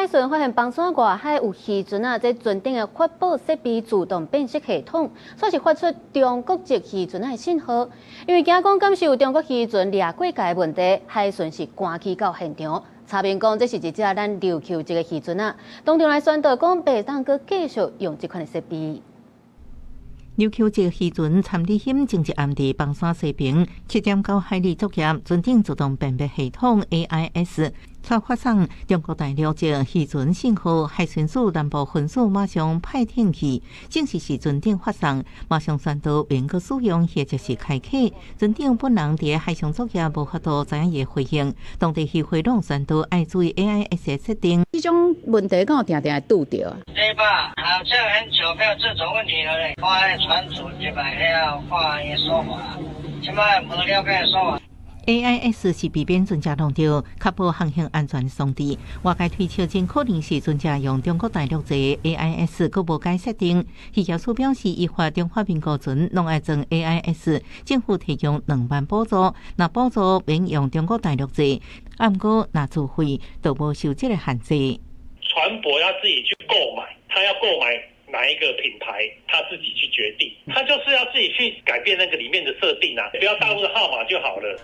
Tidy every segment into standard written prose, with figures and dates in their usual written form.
海巡發現幫山外海有漁船啊，在船頂的發報設備自動辨識系統，算是發出中國籍漁船的信號。因為驚講感受中國漁船掠過界的問題，海巡是趕去到現場，查明講這是一隻咱琉球籍的漁船啊，當場來宣導講袂當閣繼續用這款的設備。琉球籍漁船參與險前一暗地幫山西平7.9海里作業，船頂自動辨別系統 AIS。才發送中國大陸籍漁船信號，海巡署南部分署馬上派天去，證實是船頂發送，馬上宣導免閣使用或者是開啟。船頂本人佇海上作業無法度知影伊回應，當地漁會攏宣導愛注意 AIS 的設定。這種問題敢有定定會拄到啊？對吧？好像很久沒有這種問題了嘞。看船主這擺要看伊說法，起碼無了解說法。AIS 是避免船隻弄到，確保航行安全送遞。外界推測真可能是船隻用中國大陸籍 AIS， 閣無改設定。漁業署表示，依法中華民國船攏愛裝 AIS， 政府提供2萬補助，若補助免用中國大陸籍，不過若自費，就無受這個限制。船舶要自己去購買，他要購買哪一個品牌，他自己去決定。他就是要自己去改變那個裡面的設定啊，不要大陸的號碼就好了。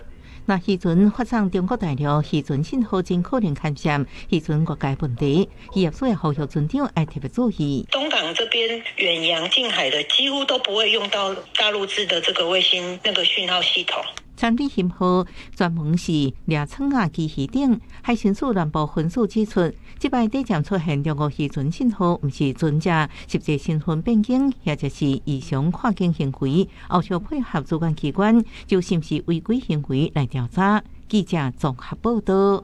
那漁船發送中國大陸漁船信號，真可能牽涉漁船越界問題，漁業署也呼籲船長要特別注意。東港這邊遠洋近海的幾乎都不會用到大陸制的這個衛星那個訊號系統。參與信號專門是掠倉啊機魚等，海巡署南部分署指出，這擺底漸出現中國漁船信號，不是船隻實際身份變更，或者是異常跨境行為，後續配合主管機關就是不是違規行為來調查。記者綜合報道。